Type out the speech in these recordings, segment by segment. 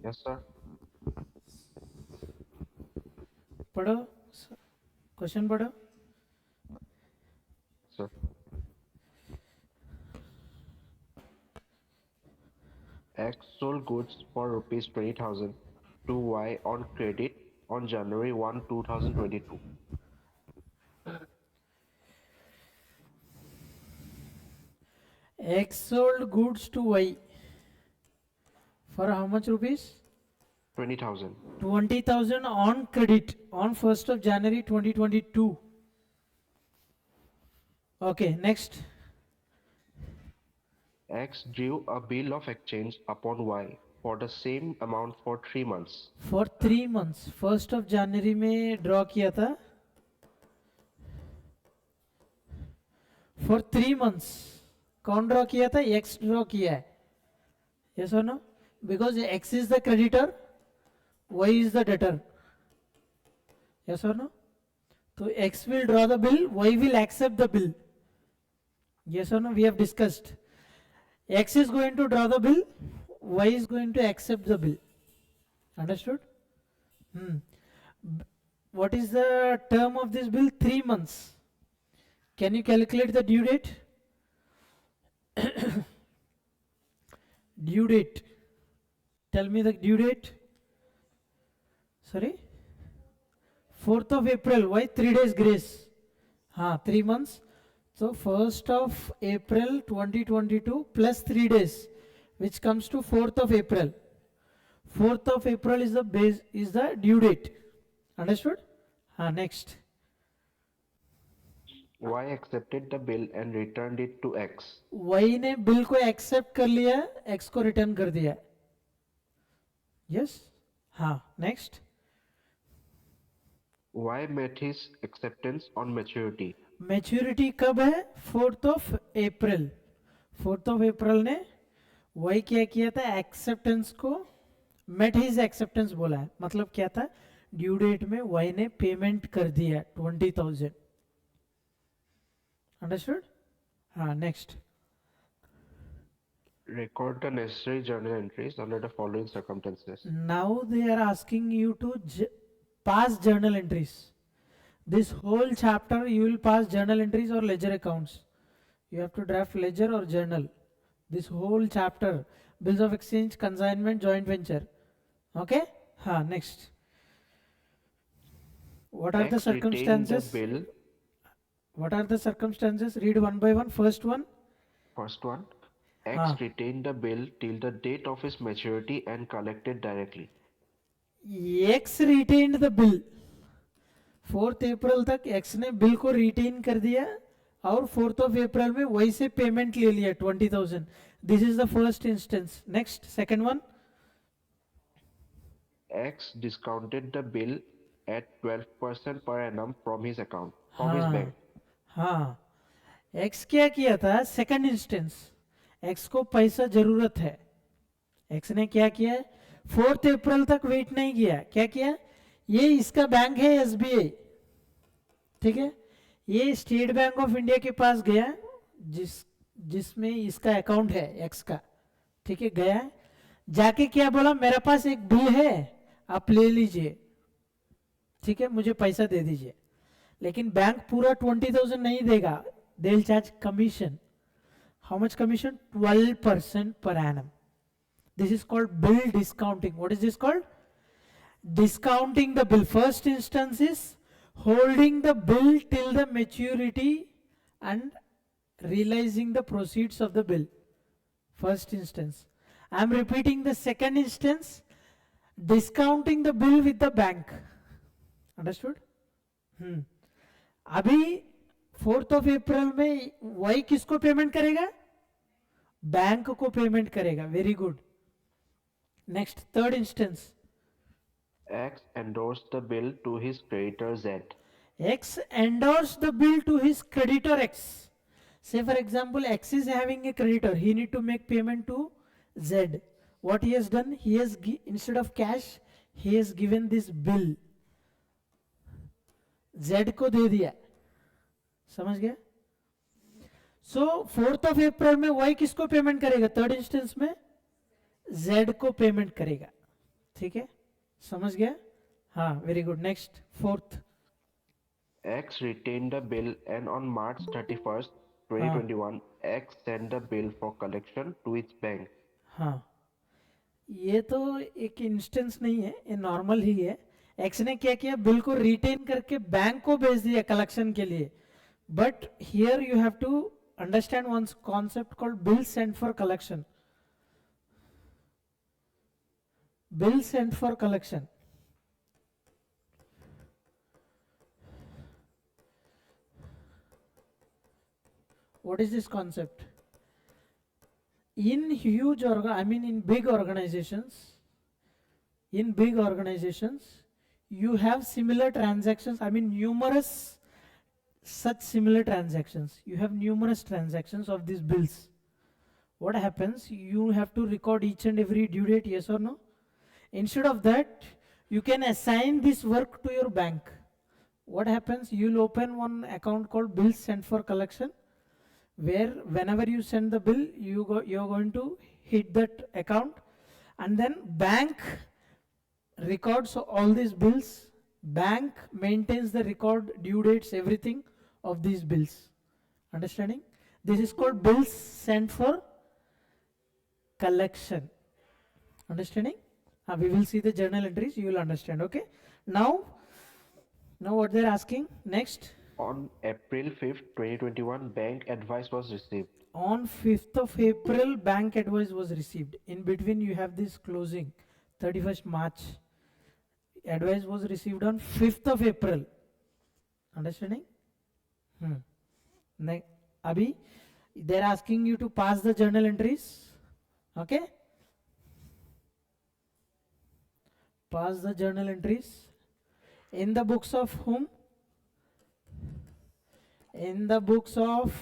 Yes, sir. पढ़ो, question पढ़ो. Sir. X sold goods for rupees 20,000 to Y on credit on January 1, 2022. X sold goods to Y for how much rupees? 20,000. 20,000 on credit on 1st of January 2022. Okay, next. X drew a bill of exchange upon Y for the same amount for 3 months. For 3 months, 1st of January में draw किया था. For 3 months. कौन draw किया था? X draw किया है. Yes or no? Because X is the creditor, Y is the debtor. Yes or no? So X will draw the bill, Y will accept the bill. Yes or no? We have discussed. X is going to draw the bill, Y is going to accept the bill. Understood? What is the term of this bill? 3 months. Can you calculate the due date? Due date. Tell me the due date. Sorry? 4th of April. Why 3 days grace? 3 months. So 1st of April 2022 plus 3 days, which comes to 4th of April. 4th of April is the due date. Understood? Next. Y accepted the bill and returned it to X. Y ने bill को accept कर लिया, X को return कर दिया. Yes? Next. Y met his acceptance on maturity. Maturity कब है? 4th of April. 4th of April ने Y क्या किया था? एक्सेप्टेंस को मेट हिज एक्सेप्टेंस बोला है. मतलब क्या था? ड्यू डेट में Y ने पेमेंट कर दिया 20,000. Understood? Next. Record the necessary journal entries under the following circumstances. Now they are asking you to pass journal entries. This whole chapter you will pass journal entries or ledger accounts. You have to draft ledger or journal. This whole chapter, bills of exchange, consignment, joint venture. Okay? Next. What are the X retained the circumstances? bill. What are the circumstances? Read one by one. First one. First one. X retained the bill till the date of its maturity and collected directly. X retained the bill. 4th अप्रैल तक X ने bill को retain कर दिया और 4th of April में वही से payment ले लिया 20,000. This is the first instance. Next. Second one. X discounted the bill at 12% per annum from his account, from his bank. X क्या किया था? Second instance. X को पैसा जरूरत है. X ने क्या किया? 4th अप्रैल तक वेट नहीं किया. क्या किया? ये इसका बैंक है SBI. ठीक है? ये स्टेट बैंक ऑफ इंडिया के पास गया, जिसमें इसका अकाउंट है X का. ठीक है? गया, जाके क्या बोला? मेरे पास एक बिल है, आप ले लीजिए. ठीक है? मुझे पैसा दे दीजिए. लेकिन बैंक पूरा 20,000 नहीं देगा. They will charge commission. How much commission? 12% per annum. This is called bill discounting. What is this called? Discounting the bill. First instance is holding the bill till the maturity and realizing the proceeds of the bill. First instance. I am repeating the second instance. Discounting the bill with the bank. Understood? अभी 4th of April में Y किसको payment करेगा? Bank को payment करेगा. Very good. Next. Third instance. X endorsed the bill to his creditor Z. X endorsed the bill to his creditor X. Say for example, X is having a creditor. He need to make payment to Z. What he has done? He has instead of cash, he has given this bill. Z को दे दिया. समझ गया? So 4th of April में Y किसको payment करेगा? Third instance में Z को payment करेगा, ठीक है, समझ गया? हाँ, very good, next fourth. X retained the bill and on March 31st, हाँ 2021, X sent the bill for collection to its bank. हाँ, ये तो एक इंस्टेंस नहीं है, ये नॉर्मल ही है। एक्स ने क्या किया, बिल को रिटेन करके बैंक को भेज दिया कलेक्शन के लिए। But here you have to understand one concept called bill sent for collection. Bill sent for collection, what is this concept? In huge I mean in big organizations, you have similar transactions, I mean numerous such similar transactions. You have numerous transactions of these bills. What happens, you have to record each and every due date, yes or no? Instead of that, you can assign this work to your bank. What happens, you'll open one account called bills sent for collection, where whenever you send the bill, you're going to hit that account, and then bank records all these bills. Bank maintains the record, due dates, everything of these bills. Understanding? This is called bills sent for collection. Understanding? We will see the journal entries, you will understand. Okay, now what they're asking next. On April 5th, 2021, bank advice was received. On 5th of April, bank advice was received. In between, you have this closing, 31st March. Advice was received on 5th of April. Understanding? Abhi, they're asking you to pass the journal entries. Okay? Pass the journal entries. In the books of whom? In the books of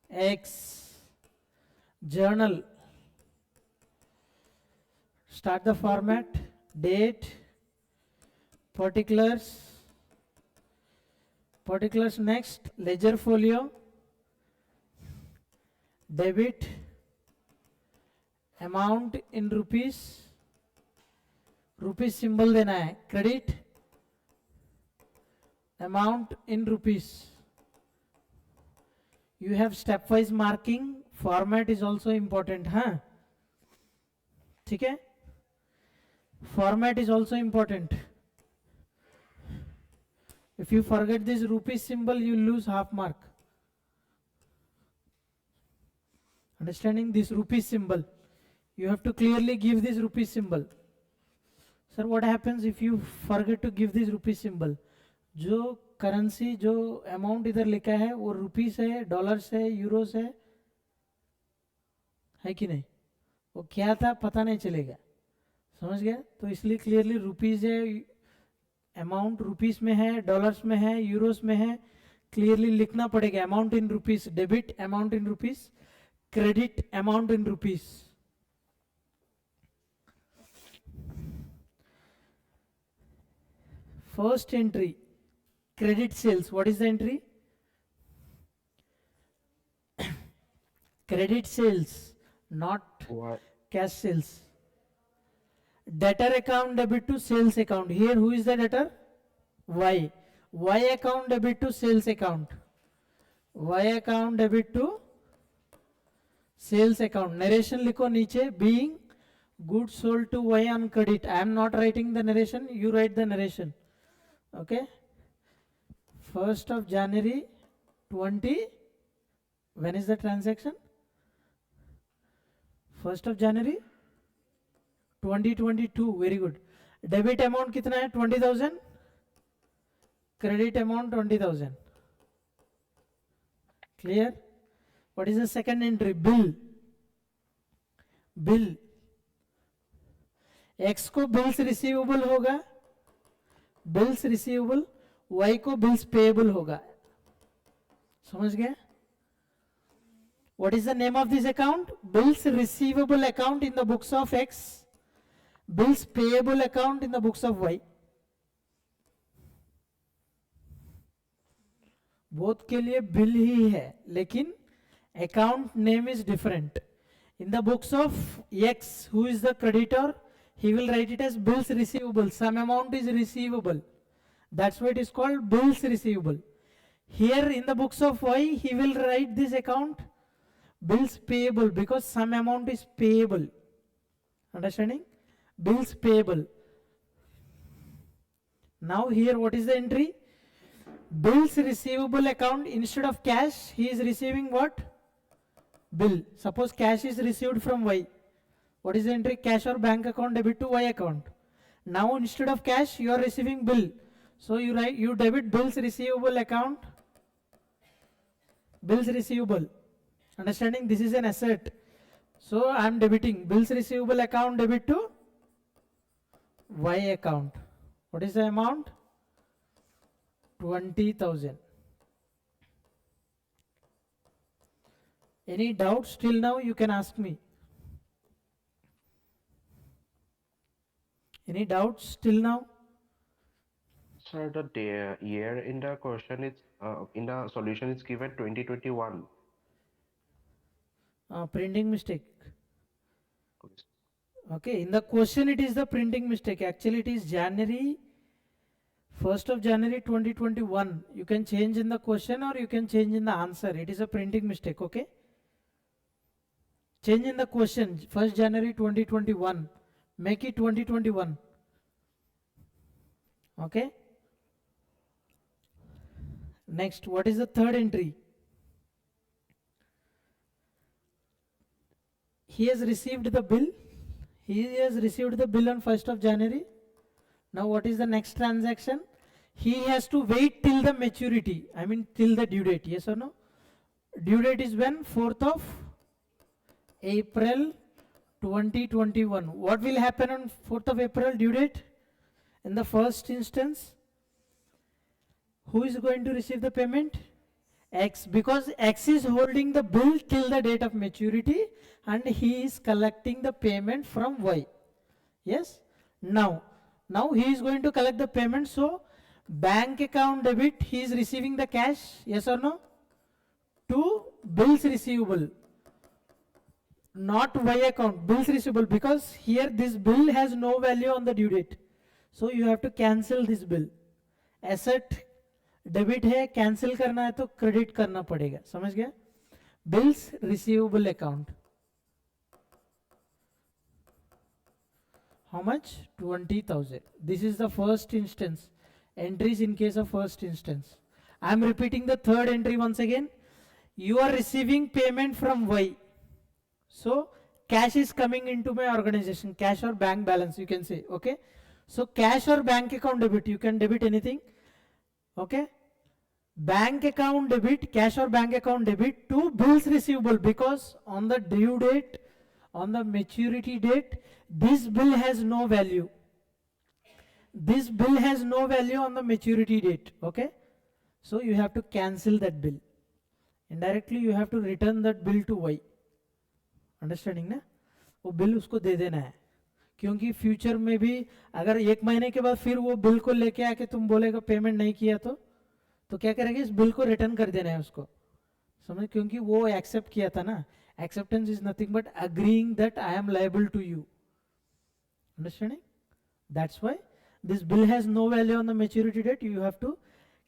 X. Journal. Start the format, date, particulars, next, ledger folio, debit, amount in rupees, symbol देना है, credit, amount in rupees. You have stepwise marking, format is also important, हाँ, ठीक है, format is also important. If you forget this rupees symbol, you lose half mark. Understanding this rupees symbol, you have to clearly give this rupees symbol. Sir, what happens if you forget to give this rupees symbol? जो currency, जो amount इधर लिखा है वो rupees है, dollars है, Euros है कि नहीं? वो क्या था पता नहीं चलेगा, समझ गया? तो इसलिए क्लियरली रुपीस है, अमाउंट रुपीस में है, डॉलर्स में है, यूरोस में है, क्लियरली लिखना पड़ेगा. Amount in rupees, debit amount in rupees, credit amount in rupees. First entry, credit sales. What is the entry? Credit sales, not cash sales. Debtor account debit to sales account. Here who is the debtor? Y. Y account debit to sales account. Y account debit to sales account. Narration लिखो नीचे. Being goods sold to Y on credit. I am not writing the narration. You write the narration. Okay. 1st of January 20. When is the transaction? 1st of January 2022. Very good. Debit amount कितना है? 20,000. Credit amount 20,000. Clear? What is the second entry? Bill. Bill. X को bills receivable होगा. Bills receivable. Y को bills payable होगा. समझ गए? What is the name of this account? Bills receivable account in the books of X. Bills payable account in the books of Y. Both के लिए bill ही है, लेकिन account name is different. In the books of X, who is the creditor, he will write it as bills receivable. Some amount is receivable. That's why it is called bills receivable. Here in the books of Y, he will write this account bills payable because some amount is payable. Understanding? Bills payable. Now here what is the entry? Bills receivable account, instead of cash, he is receiving what? Bill. Suppose cash is received from Y. What is the entry? Cash or bank account debit to Y account. Now instead of cash, you are receiving bill. So you debit bills receivable account. Bills receivable. Understanding? This is an asset. So I am debiting bills receivable account debit to Y account. What is the amount? 20,000. Any doubts till now? You can ask me. Any doubts till now? Sir, the year in the question is in the solution is given 2021. Printing mistake. Okay, in the question it is the printing mistake. Actually it is January 1st of January 2021. You can change in the question or you can change in the answer. It is a printing mistake, okay? Change in the question, 1st January 2021. Make it 2021. Okay? Next, what is the third entry? He has received the bill. He has received the bill on 1st of January. Now what is the next transaction? He has to wait till the maturity. I mean till the due date. Yes or no? Due date is when? 4th of April 2021. What will happen on 4th of April due date? In the first instance, who is going to receive the payment? X, because X is holding the bill till the date of maturity and he is collecting the payment from Y. Yes? Now he is going to collect the payment, so bank account debit, he is receiving the cash, yes or no? To bills receivable. Not Y account, bills receivable, because here this bill has no value on the due date. So you have to cancel this bill. Asset debit है, cancel करना है तो credit करना पड़ेगा. समझ गया? Bills receivable account. How much? 20,000. This is the first instance. Entries in case of first instance. I am repeating the third entry once again. You are receiving payment from Y. So cash is coming into my organization. Cash or bank balance you can say. Okay. So cash or bank account debit. You can debit anything. Okay. Bank account debit, cash or bank account debit to bills receivable, because on the due date, on the maturity date, this bill has no value. This bill has no value on the maturity date. Okay. So you have to cancel that bill. Indirectly you have to return that bill to Y. Understanding ना? वो bill उसको दे देना है, क्योंकि future में भी अगर 1 महीने के बाद फिर वो बिल को लेके आके तुम बोलेगा पेमेंट नहीं किया तो क्या करेंगे? इस बिल को रिटर्न कर देना है उसको. समझ? क्योंकि वो एक्सेप्ट किया था ना. Acceptance is nothing but agreeing that I am liable to you. Understanding? That's why this bill has no value on the maturity date. You have to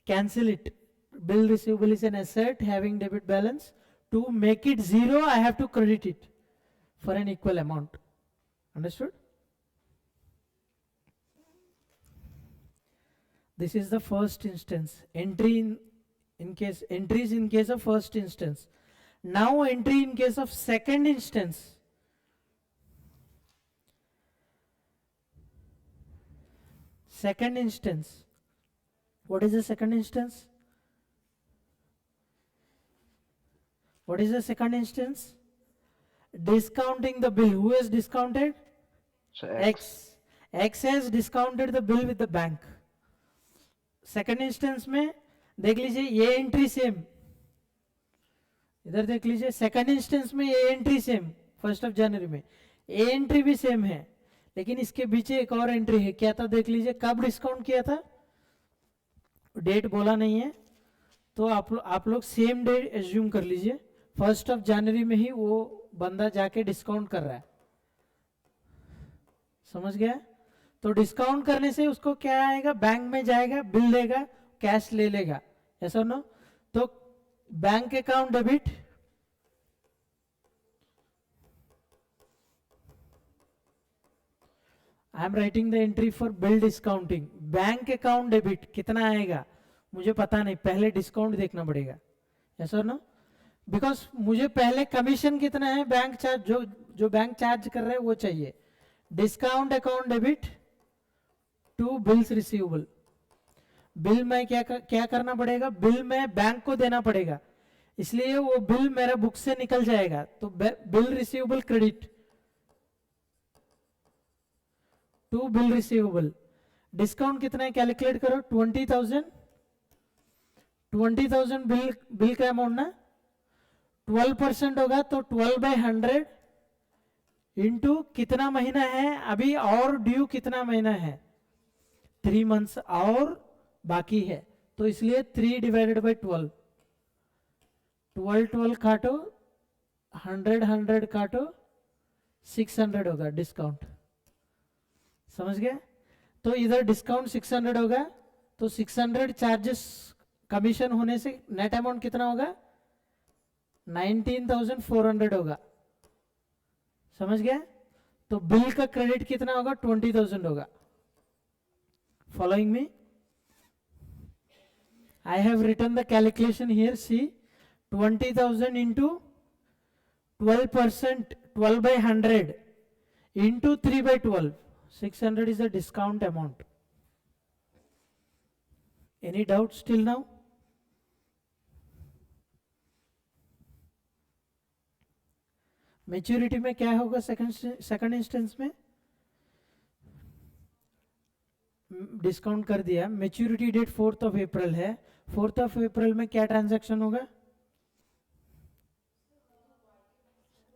cancel it. Bill receivable is an asset having debit balance. To make it zero I have to credit it for an equal amount. Understood? This is the first instance. Entries in case of first instance. Now entry in case of second instance. Second instance. What is the second instance? What is the second instance? Discounting the bill. Who has discounted? So X. X has discounted the bill with the bank. Second instance में देख लीजिए ये entry same. इधर देख लीजिए second instance में ये entry same 1st of January में. ए एंट्री भी सेम है, लेकिन इसके पीछे एक और एंट्री है. क्या था देख लीजिए. कब डिस्काउंट किया था? डेट बोला नहीं है तो आप लोग सेम डेट एज्यूम कर लीजिए. 1st ऑफ जनवरी में ही वो बंदा जाके डिस्काउंट कर रहा है, समझ गया? तो डिस्काउंट करने से उसको क्या आएगा, बैंक में जाएगा, बिल देगा, कैश ले लेगा, ऐसा नो? तो bank account debit, I am writing the entry for bill discounting. Bank account debit कितना आएगा मुझे पता नहीं, पहले डिस्काउंट देखना पड़ेगा, ऐसा नो? बिकॉज मुझे पहले कमीशन कितना है बैंक चार्ज, जो बैंक चार्ज कर रहे हैं वो चाहिए। Discount account debit to bills receivable. Bill में क्या करना पड़ेगा, बिल में बैंक को देना पड़ेगा, इसलिए वो बिल मेरा बुक से निकल जाएगा, तो bill receivable credit to bill receivable. Discount कितना है कैलकुलेट करो, 20,000, 20,000 बिल का अमाउंट ना, 12% होगा तो 12/100 इंटू कितना महीना है अभी, और ड्यू कितना महीना है, 3 मंथ्स और बाकी है, तो इसलिए 3 डिवाइडेड बाई 12, 12 काटो, 100 काटो, 600 होगा डिस्काउंट, समझ गए? तो इधर डिस्काउंट 600 होगा, तो 600 चार्जेस कमीशन होने से नेट अमाउंट कितना होगा, 19,400 होगा, समझ गया? तो बिल का क्रेडिट कितना होगा, 20,000 होगा। Following me? I have written the calculation here, see, 20,000 into 12%, 12/100 into 3/12, 600 is the discount amount. Any doubts till now? Maturity में क्या होगा सेकंड इंस्टेंस में, डिस्काउंट कर दिया, maturity date 4th of April है, 4th ऑफ अप्रैल में क्या transaction होगा,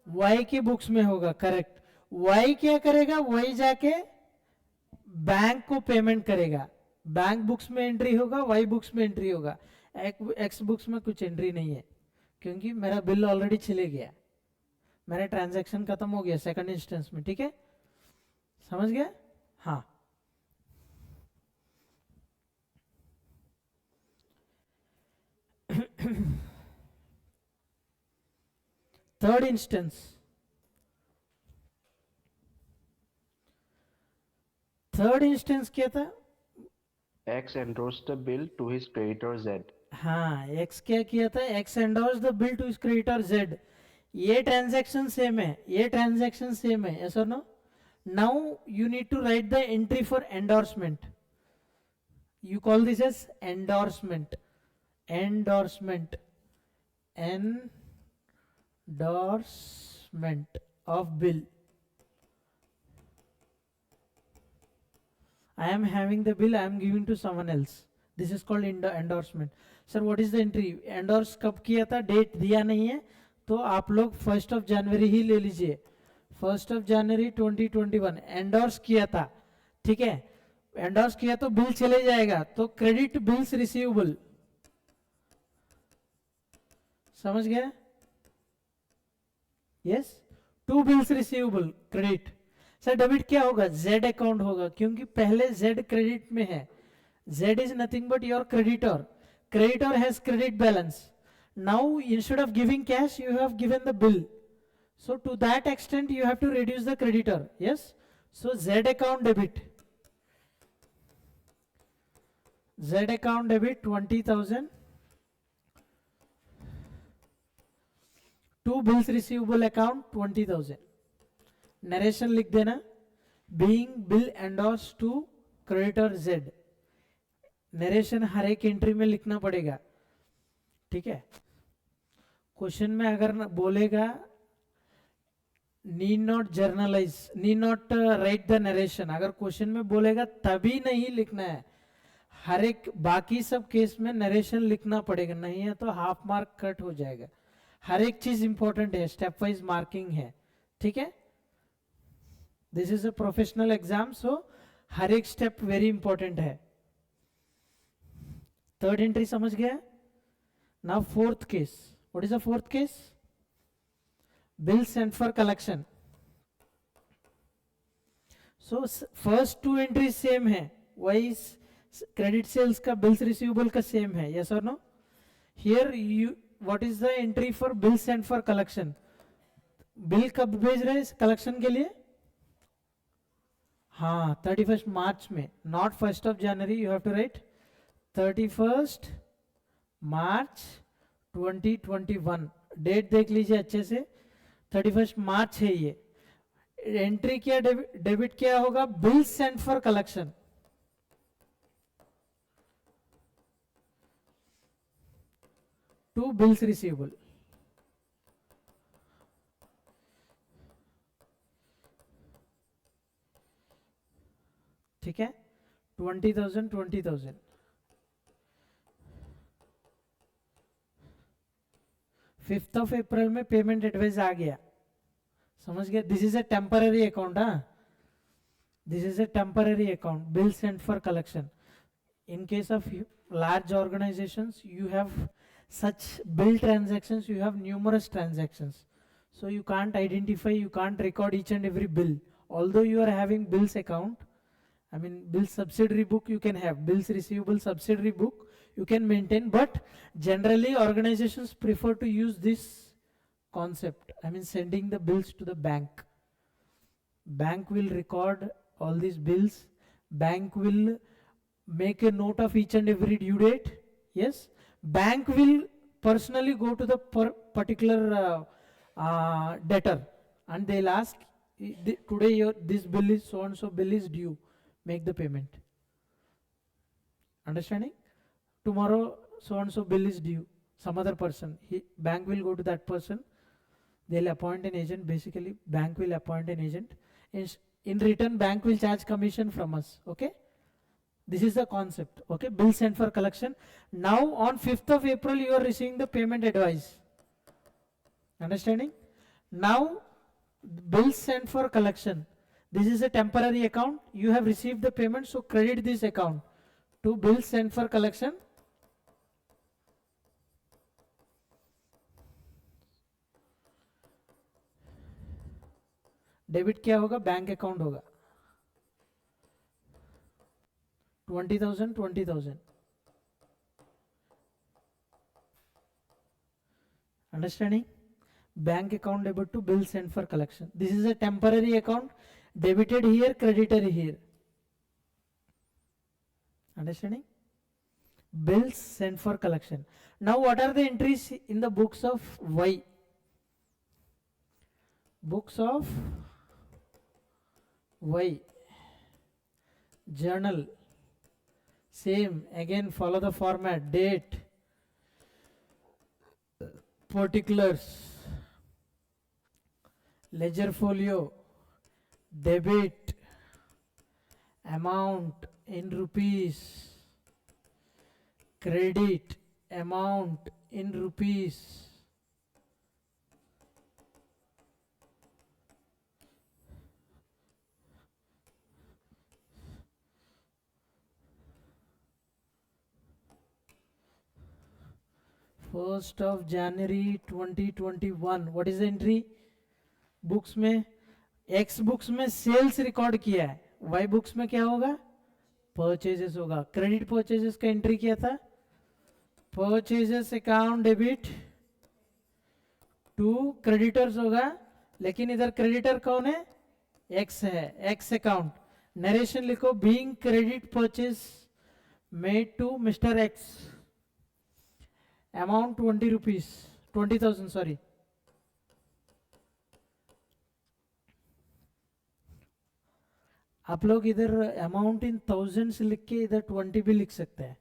वाई के बुक्स में होगा, करेक्ट। वाई क्या करेगा, वही जाके बैंक को पेमेंट करेगा, बैंक बुक्स में एंट्री होगा, वाई बुक्स में एंट्री होगा, एक्स बुक्स में कुछ एंट्री नहीं है, क्योंकि मेरा बिल ऑलरेडी चले गया, मेरा ट्रांजैक्शन खत्म हो गया सेकंड इंस्टेंस में, ठीक है, समझ गया? हाँ। थर्ड इंस्टेंस, थर्ड इंस्टेंस क्या था, X endorsed the bill to his creditor Z. हाँ, एक्स क्या किया था, X endorse the bill to creditor Z. ये ट्रांजैक्शन सेम है, ये ट्रांजैक्शन सेम है, ऐसा नो? Now you need to write the entry for endorsement, you call this as endorsement, endorsement, endorsement of bill. I am having the bill, I am giving to someone else. This is called endorsement. Sir, what is the entry? Endorse कब किया था, date दिया नहीं है, तो आप लोग 1st of January ही ले लीजिए, 1st of January 2021 एंडोर्स किया था, ठीक है? एंडोर्स किया तो बिल चले जाएगा, तो क्रेडिट बिल्स रिसीवेबल, समझ गया? Yes, to bills receivable credit. Sir debit क्या होगा, जेड अकाउंट होगा, क्योंकि पहले जेड क्रेडिट में है, Z is nothing but your creditor, creditor has credit balance. Now instead of giving cash you have given the bill, so to that extent you have to reduce the creditor, yes? So Z account debit, Z account debit 20,000 to bills receivable account 20,000, narration लिख देना, being bill endorsed to creditor Z, narration हर एक entry में लिखना पड़ेगा, ठीक है? Question में अगर बोलेगा need not generalized, need not right the narration, अगर क्वेश्चन में बोलेगा तभी नहीं लिखना है, हर एक बाकी सब केस में नरेशन लिखना पड़ेगा, नहीं है तो हाफ मार्क कट हो जाएगा। हर एक चीज इंपॉर्टेंट है, स्टेप वाइज मार्किंग है, ठीक है? This is a professional exam, so हर एक स्टेप वेरी इंपॉर्टेंट है। थर्ड एंट्री समझ गया? Now fourth case, what is the fourth case? Bill sent for collection. So first two entry same है, वही क्रेडिट सेल्स का बिल्स रिसीवेबल का same है. यस और no? Here you what is the entry for bill sent for collection? Bill कब भेज रहे हैं कलेक्शन के लिए? हाँ, 31 मार्च में, not 1 January. You have to write 31 March 2021. Date देख लीजिए अच्छे से, 31 मार्च है ये. एंट्री क्या डेबिट क्या होगा? Bill sent for collection. To bills receivable. ठीक है, 20,000. 5 अप्रैल में पेमेंट एडवाइस आ गया. समझ गया? This is a temporary account. हाँ, this is a temporary account. Bill sent for collection. In case of large organizations, you have such bill transactions, you have numerous transactions. So you can't identify, you can't record each and every bill. Although you are having bills account, I mean bill subsidiary book you can have, bills receivable subsidiary book you can maintain, but generally organizations prefer to use this concept. I mean sending the bills to the bank. Bank will record all these bills. Bank will make a note of each and every due date. Yes, bank will personally go to the particular debtor and they'll ask, today this bill is so and so bill is due, make the payment. Understanding? Tomorrow so and so bill is due, some other person, bank will go to that person, they'll appoint an agent. Basically bank will appoint an agent. In return bank will charge commission from us. Okay, this is the concept. Okay, bill sent for collection. Now on 5th of April you are receiving the payment advice. Understanding? Now bill sent for collection, this is a temporary account, you have received the payment, so credit this account to bill sent for collection. Debit क्या होगा? Bank account होगा. 20,000. Understanding? Bank account debit to bill sent for collection. This is a temporary account, debited here, credited here. Understanding? Bills sent for collection. Now what are the entries in the books of Y? Books of Y. Journal. Same, again follow the format. Date, particulars, ledger folio, debit, amount in rupees, credit, amount in rupees. First of January 2021. What is the entry? Books में, x books में sales record किया है, Y books में क्या होगा? Purchases होगा. Credit purchases का entry किया था, purchases account debit to creditors होगा. लेकिन इधर क्रेडिटर कौन है? एक्स है, एक्स अकाउंट. नरेशन लिखो, being credit purchase made to mister X, amount 20 rupees, 20,000 sorry. आप लोग इधर अमाउंट इन थाउजेंड्स लिख के इधर 20 भी लिख सकते हैं.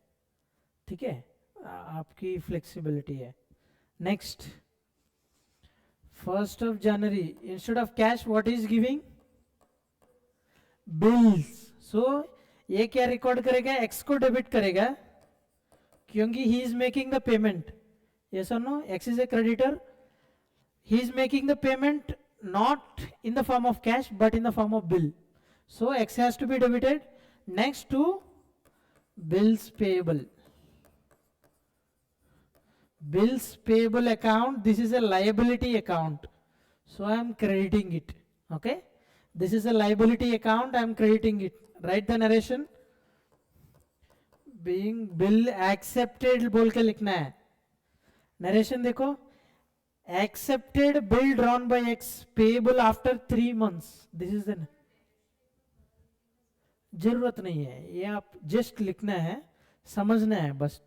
ठीक है, आपकी फ्लेक्सिबिलिटी है. Next, 1st of January, instead of cash what is giving? Bills. So ये क्या रिकॉर्ड करेगा? एक्स को डेबिट करेगा क्योंकि he is making the payment. Yes or no? X is a creditor. He is making the payment not in the form of cash but in the form of bill. So X has to be debited. Next to bills payable. Bills payable account, this is a liability account. so I am crediting it. Okay, this is a liability account, I am crediting it. Write the narration. Being bill accepted बोल के लिखना है. Narration देखो, accepted bill drawn by X payable after 3 months. This is the जरूरत नहीं है, ये आप जस्ट लिखना है, समझना है बस.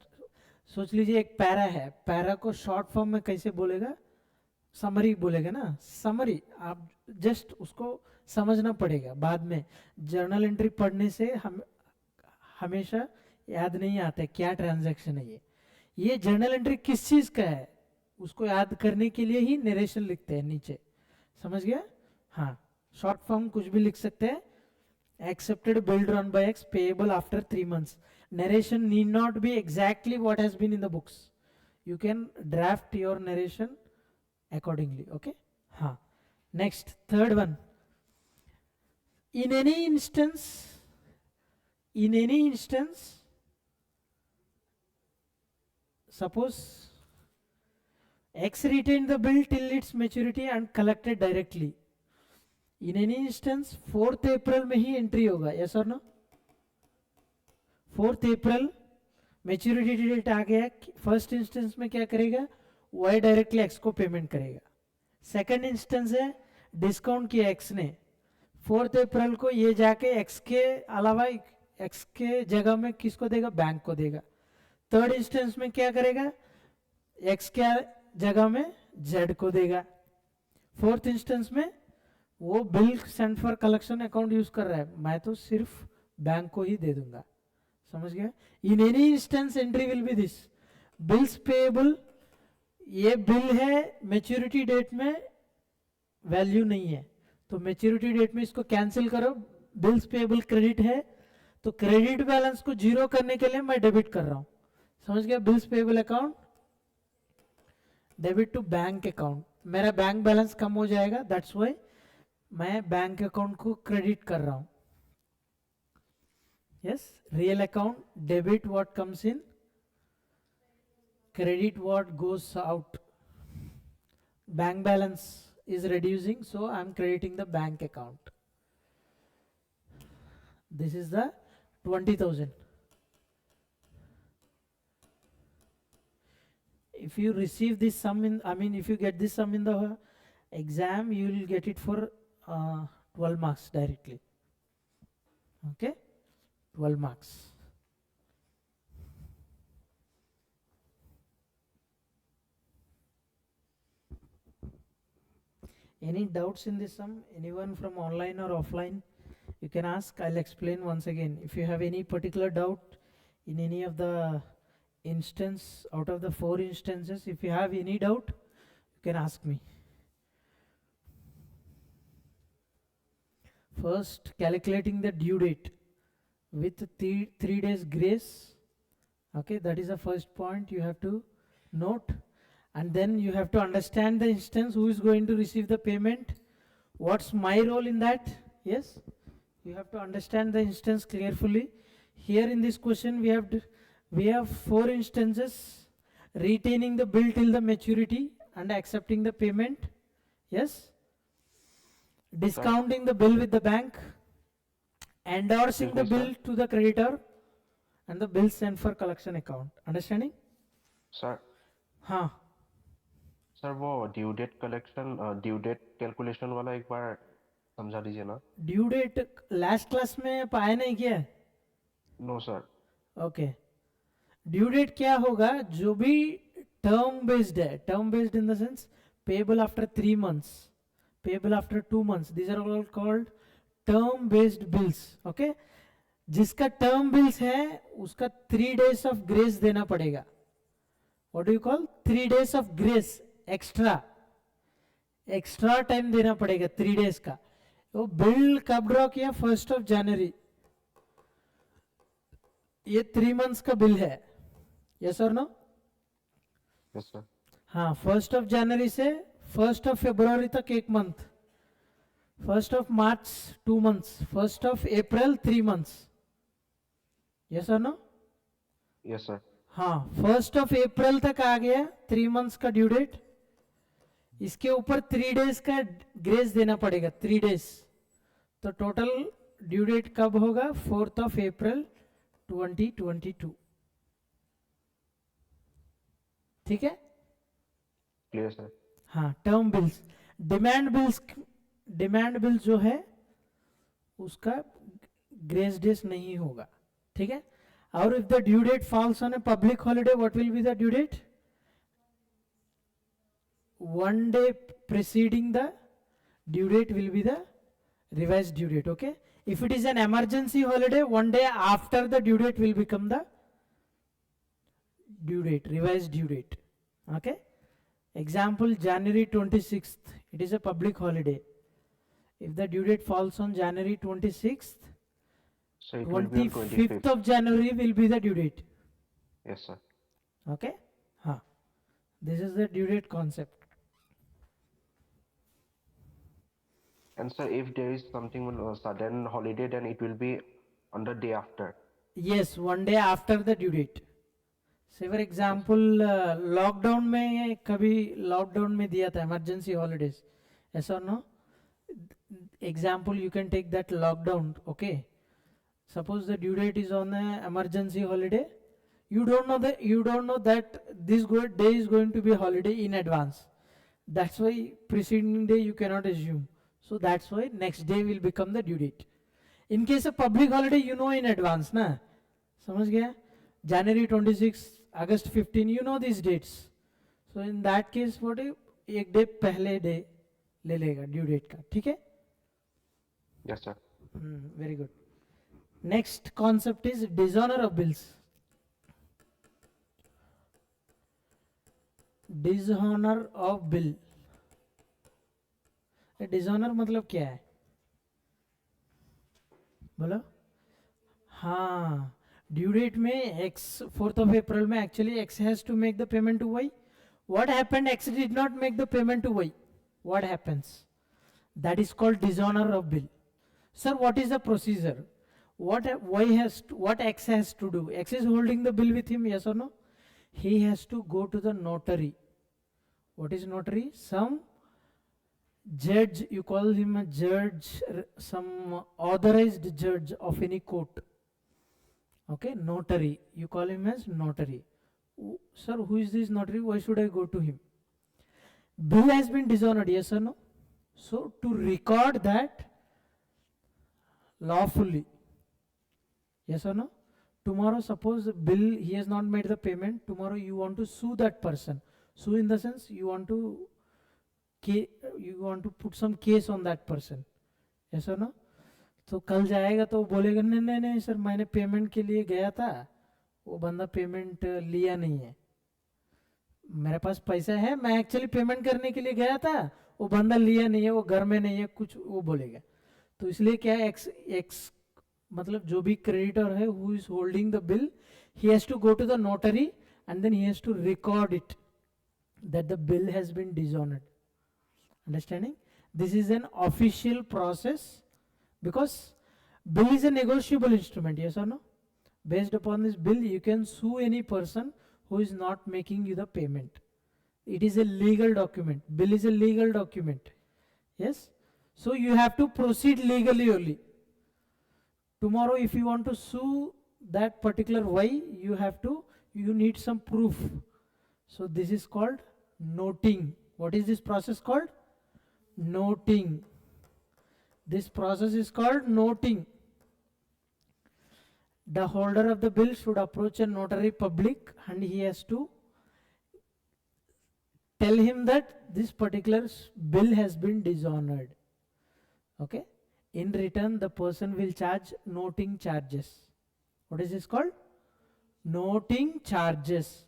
सोच लीजिए एक पैरा है, पैरा को शॉर्ट फॉर्म में कैसे बोलेगा, समरी बोलेगा ना, समरी. आप जस्ट उसको समझना पड़ेगा. बाद में जर्नल एंट्री पढ़ने से हम हमेशा याद नहीं आता है क्या ट्रांजैक्शन है ये जर्नल एंट्री किस चीज का है, उसको याद करने के लिए ही नरेशन लिखते हैं नीचे. समझ गया? हाँ, शॉर्ट फॉर्म कुछ भी लिख सकते हैं. accepted bill drawn by X payable after 3 months. Narration need not be exactly what has been in the books. You can draft your narration accordingly. Okay? हाँ. Next, third one. In any instance, suppose X retained the bill till its maturity and collected directly. In any instance 4th April में ही entry होगा. Yes और no? 4th April maturity date आ गया. First instance में क्या करेगा, Y directly X को पेमेंट करेगा. सेकंड इंस्टेंस है डिस्काउंट किया एक्स ने, 4th April को ये जाके एक्स के अलावा एक्स के जगह में किसको देगा, बैंक को देगा. थर्ड इंस्टेंस में क्या करेगा, एक्स के जगह में जेड को देगा. फोर्थ इंस्टेंस में वो bill send for collection account use कर रहा है, मैं तो सिर्फ बैंक को ही दे दूंगा. समझ गया? In any instance entry will be this. Bills payable, ये बिल है, मेच्योरिटी डेट में वैल्यू नहीं है तो मेच्योरिटी डेट में इसको कैंसिल करो. बिल्स पेएबल क्रेडिट है तो क्रेडिट बैलेंस को जीरो करने के लिए मैं डेबिट कर रहा हूं. समझ गया? Bills payable account debit to bank account. मेरा बैंक बैलेंस कम हो जाएगा, दैट्स व्हाई मैं बैंक अकाउंट को क्रेडिट कर रहा हूं. Yes, real account debit what comes in, credit what goes out. Bank balance is reducing, so I am crediting the bank account. This is the 20,000. If you receive this sum in, I mean if you get this sum in the exam, you will get it for 12 marks directly. Okay, 12 marks. Any doubts in this sum? Anyone from online or offline? You can ask, I'll explain once again. If you have any particular doubt in any of the instance, out of the 4 instances, if you have any doubt, you can ask me. First, calculating the due date with 3 days grace. Okay, that is the first point you have to note. And then you have to understand the instance, who is going to receive the payment, what's my role in that. Yes, you have to understand the instance carefully. Here in this question we have 4 instances: retaining the bill till the maturity and accepting the payment. Yes, discounting the bill with the bank, endorsing the bill to the creditor, and the bill sent for collection account. Understanding? Sir. हाँ sir, वो due date calculation वाला एक बार समझा दीजिए ना. Due date last class में पाया नहीं किया? No sir. Okay, due date क्या होगा, जो भी टर्म बेस्ड है, term based in the sense payable after 3 months, payable after 2 months, these are all called term based bills. Okay, जिसका टर्म बिल्स है उसका 3 days ऑफ ग्रेस देना पड़ेगा. What do you call? 3 days of grace, extra time देना पड़ेगा 3 days का. वो bill कब ड्रॉ किया? 1st January. ये 3 months का बिल है. यस और नो? Yes sir. हाँ, 1st January से 1st February तक 1 month, 1st March 2 months, 1st April 3 months. Yes और नो? Yes sir. हाँ, 1st April तक आ गया 3 months का ड्यू डेट. इसके ऊपर 3 डेज का ग्रेस देना पड़ेगा, 3 डेज। तो टोटल ड्यू डेट कब होगा? 4 अप्रैल 2022। ठीक है? Clear sir. हाँ, टर्म बिल्स। डिमांड बिल्स जो है उसका ग्रेस डेज नहीं होगा। ठीक है? और if the due date falls on a public holiday, what will be the due date? 1 day preceding the due date will be the revised due date. Okay, if it is an emergency holiday, 1 day after the due date will become the due date, revised due date. Okay, example, January 26th, it is a public holiday. If the due date falls on January 26th, So it will be on 25th of January will be the due date. Yes, sir. Okay, huh. This is the due date concept. And sir, if there is something sudden holiday, then it will be on the day after. Yes, 1 day after the due date. Say for example, lockdown में कभी lockdown में दिया था emergency holidays, ऐसा no? Example, you can take that lockdown. Okay, suppose the due date is on an emergency holiday. You don't know that this day is going to be a holiday in advance. That's why preceding day you cannot assume. So that's why next day will become the due date. In case of public holiday, you know in advance, na? समझ गया? January 26, August 15, you know these dates. So in that case, what है, एक day पहले day ले लेगा due date का. ठीक है? Yes, sir. Very good. Next concept is dishonor of bills. Dishonor of bill. Dishonour मतलब क्या है? बोलो. हाँ, ड्यू डेट में एक्स 4th of April में actually X has to make the payment to Y. What happened? X did not make the payment to Y. What happens? That is called dishonour of bill. Sir, what is the procedure? what x has to do? X is holding the bill with him, yes or no? He has to go to the notary. What is notary? Some judge, you call him a judge, some authorized judge of any court. Okay, notary, you call him as notary. Sir, who is this notary? Why should I go to him? Bill has been dishonored, yes or no? So to record that lawfully, yes or no? Tomorrow, suppose the bill, he has not made the payment, tomorrow you want to sue that person. Sue in the sense you want to put some case on that person, yes or no? तो कल जाएगा तो बोलेगा नहीं नहीं नहीं sir, मैंने payment के लिए गया था, वो बंदा पेमेंट लिया नहीं है. मेरे पास पैसा है, मैं एक्चुअली पेमेंट करने के लिए गया था, वो बंदा लिया नहीं है, वो घर में नहीं है, कुछ वो बोलेगा. तो इसलिए क्या है, एक्स मतलब जो भी क्रेडिटर है, who is holding the bill, he has to go to the notary and then he has to record it that the bill has been dishonored. Understanding? This is an official process because bill is a negotiable instrument, yes or no? Based upon this bill, you can sue any person who is not making you the payment. It is a legal document. Bill is a legal document. Yes? So you have to proceed legally only. Tomorrow, if you want to sue that particular Y, you need some proof. So this is called noting. What is this process called? Noting. This process is called noting. The holder of the bill should approach a notary public and he has to tell him that this particular bill has been dishonored. Okay? In return, the person will charge noting charges. What is this called? Noting charges.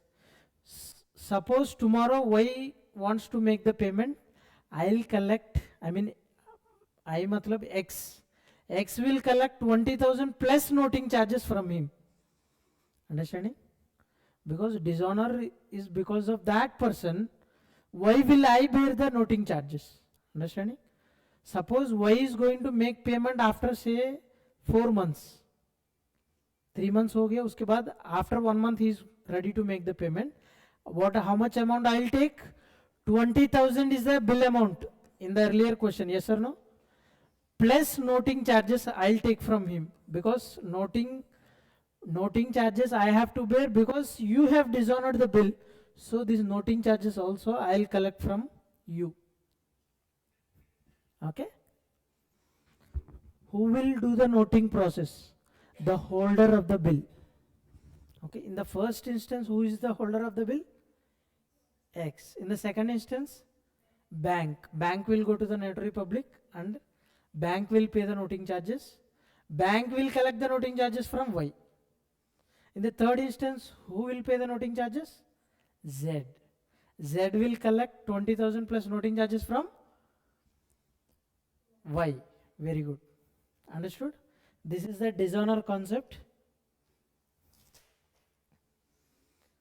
Suppose tomorrow Y wants to make the payment, I'll collect, X will collect 20,000 plus noting charges from him. Understanding? Because dishonor is because of that person, why will I bear the noting charges? Understanding? Suppose Y is going to make payment after say 4 months. 3 months हो गया, उसके बाद after 1 month he is ready to make the payment. How much amount I will take? 20,000 is the bill amount in the earlier question, yes or no? Plus noting charges I'll take from him, because noting charges I have to bear because you have dishonored the bill. So these noting charges also I'll collect from you. Okay? Who will do the noting process? The holder of the bill. Okay, in the first instance, who is the holder of the bill? X. In the second instance, bank. Bank will go to the notary public and bank will pay the noting charges. Bank will collect the noting charges from Y. In the third instance, who will pay the noting charges? Z. Z will collect 20,000 plus noting charges from Y. Very good. Understood? This is the dishonor concept.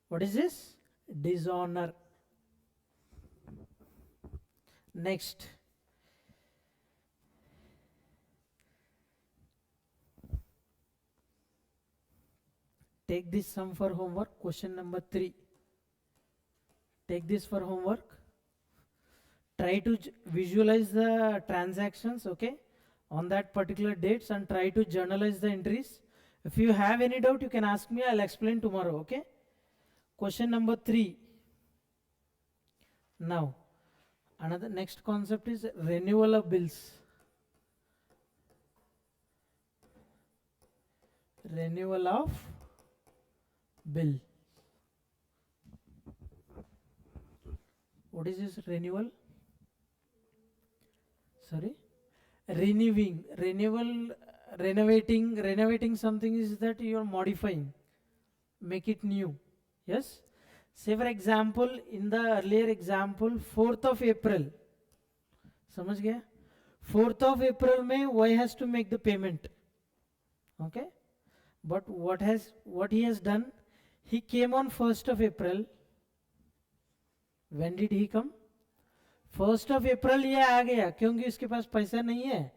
What is this? Dishonor. Next. Take this sum for homework. Question number 3. Take this for homework. Try to visualize the transactions, okay, on that particular dates, and try to journalize the entries. If you have any doubt, you can ask me. I'll explain tomorrow, okay? Question number 3. Now, another next concept is renewal of bills. Renewal of bill. What is this renewal? Sorry? Renewing. Renewal, renovating something is that you are modifying. Make it new. Yes? Say for example, in the earlier example, 4th of April. समझ गया? 4th of April में Y has to make the payment. Okay? But what he has done? He came on 1st of April. When did he come? 1st of April ये आ गया क्योंकि इसके पास पैसा नहीं है.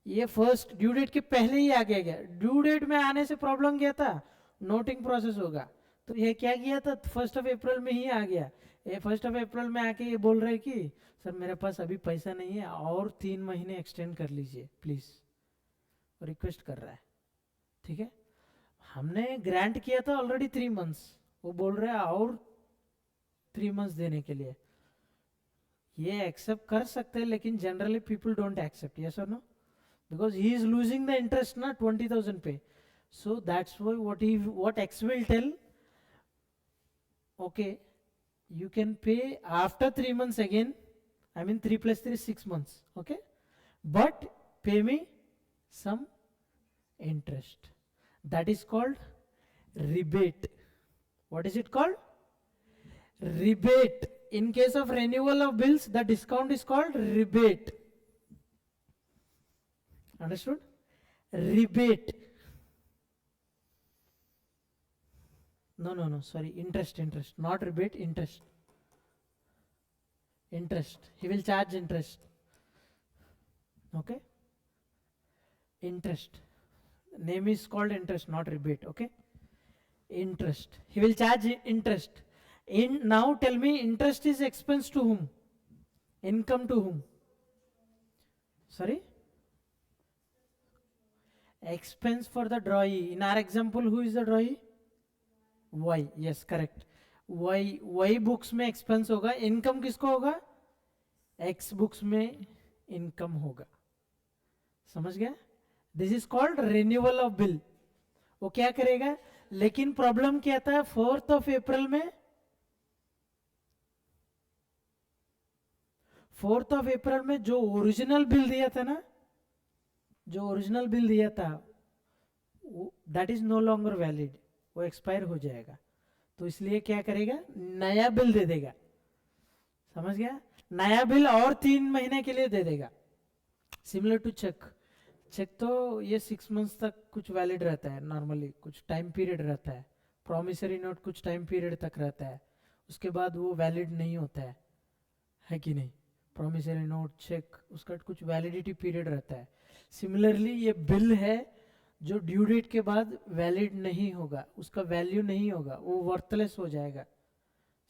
ये फर्स्ट ड्यू डेट के पहले ही आ गया. ड्यू डेट में आने से प्रॉब्लम क्या था? नोटिंग प्रोसेस होगा. तो ये क्या किया था? 1st ऑफ अप्रैल में ही आ गया. ये 1st ऑफ अप्रैल में आके ये बोल रहे कि सर मेरे पास अभी पैसा नहीं है और 3 महीने एक्सटेंड कर लीजिए प्लीज. रिक्वेस्ट कर रहा है. ठीक है, हमने ग्रांट किया था ऑलरेडी 3 मंथ्स. वो बोल रहा है और 3 मंथ्स देने के लिए. ये एक्सेप्ट कर सकते हैं लेकिन generally people don't accept. Yes और no? Because he is losing the interest ना 20,000 पे. So that's why what X will tell, okay, you can pay after 3 months again. I mean 3 plus 3 is 6 months. Okay, but pay me some interest. That is called rebate. What is it called? Rebate. In case of renewal of bills, the discount is called rebate. Understood? Rebate. No, sorry, interest, not rebate, interest. He will charge interest. Okay? Interest. Name is called interest, not rebate. Okay? Interest. He will charge interest. Now tell me, interest is expense to whom? Income to whom? Sorry? Expense for the drawee. In our example, who is the drawee? Y. Yes, correct. Y books में expense होगा. Income किसको होगा? X books में income होगा. समझ गया? This is called renewal of bill. वो क्या करेगा? लेकिन प्रॉब्लम क्या था? 4th of April में 4th of April में जो ओरिजिनल बिल दिया था ना, जो ओरिजिनल बिल दिया था, that is no longer valid. वो एक्सपायर हो जाएगा. तो इसलिए क्या करेगा? नया बिल दे देगा. समझ गया? नया बिल और 3 महीने के लिए दे देगा. Similar to check. चेक तो ये 6 मंथ्स तक कुछ वैलिड रहता है नॉर्मली, कुछ टाइम पीरियड रहता है. प्रॉमिसरी नोट कुछ टाइम पीरियड तक रहता है, उसके बाद वो वैलिड नहीं होता है कि नहीं? प्रॉमिसरी नोट, चेक, उसका कुछ वैलिडिटी पीरियड रहता है. सिमिलरली ये बिल है जो ड्यू डेट के बाद वैलिड नहीं होगा, उसका वैल्यू नहीं होगा, वो वर्थलेस हो जाएगा.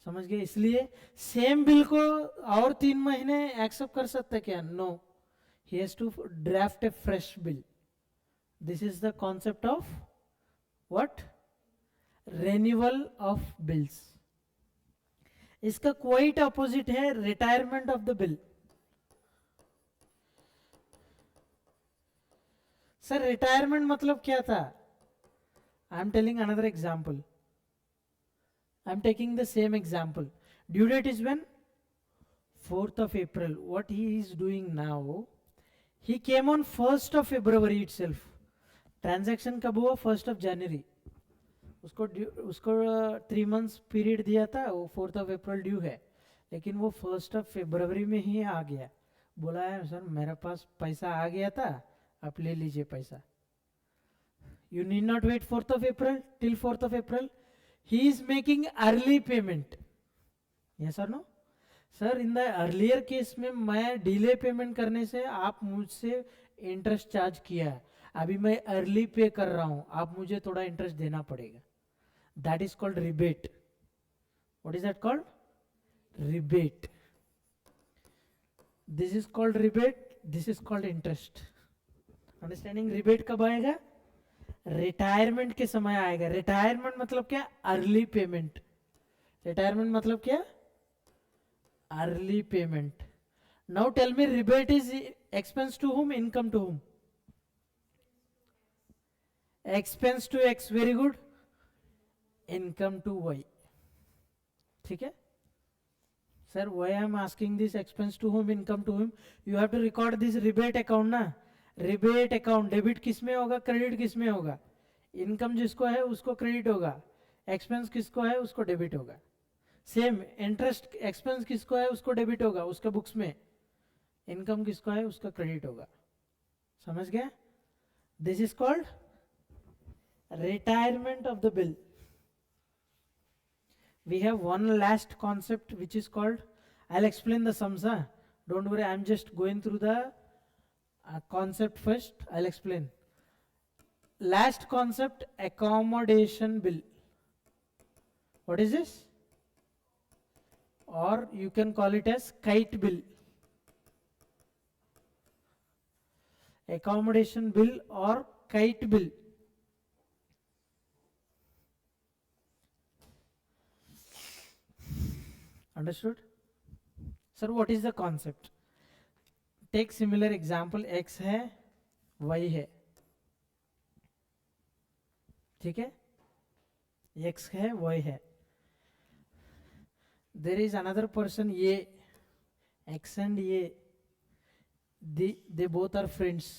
समझ गए? इसलिए सेम बिल को और 3 महीने एक्सेप्ट कर सकते क्या? No, he has to draft a fresh bill. This is the concept of what? Renewal of bills. इसका क्वाइट अपोजिट है retirement of the bill. Sir retirement मतलब क्या था? I am telling another example. I am taking the same example. Due date is when? 4th of April. What he is doing now, he came on 1st of February itself. Transaction कब हुआ? 1st of January. उसको 3 months period दिया था, वो 4th of April due है, लेकिन वो 1st of February में ही आ गया. बोला है सर मेरे पास पैसा आ गया था, आप ले लीजिए पैसा. You need not wait 4th of April till 4th of April. He is making early payment. Yes or no? Sir in the earlier case में मैं डिले पेमेंट करने से आप मुझसे इंटरेस्ट चार्ज किया है, अभी मैं अर्ली पे कर रहा हूं, आप मुझे थोड़ा इंटरेस्ट देना पड़ेगा. That is called rebate. What is that called? Rebate. This is called rebate, this is called interest. Understanding? Rebate कब आएगा? रिटायरमेंट के समय आएगा. रिटायरमेंट मतलब क्या? Early payment. रिटायरमेंट मतलब क्या? Early payment. Now tell me, rebate is expense to whom? Income to whom? Expense to X. Very good. Income to Y. ठीक है sir, why I am asking this expense to whom, income to whom? You have to record this rebate account ना. Rebate account debit किस में होगा? Credit किस में होगा? Income जिसको है उसको क्रेडिट होगा, एक्सपेंस किसको है उसको डेबिट होगा. सेम इंटरेस्ट एक्सपेंस किसको है उसको डेबिट होगा उसके बुक्स में, इनकम किसको है उसका क्रेडिट होगा. समझ गया? This is called retirement of the bill. We have one last concept which is called, I'll explain the sums, don't worry, I'm just going through the concept first, I'll explain. Last concept, accommodation bill. What is this? Or you can call it as kite bill. Accommodation bill or kite bill. Understood? Sir, what is the concept? Take similar example, x है y है, ठीक है? x है y है. There is another person A, x and A, they both are friends.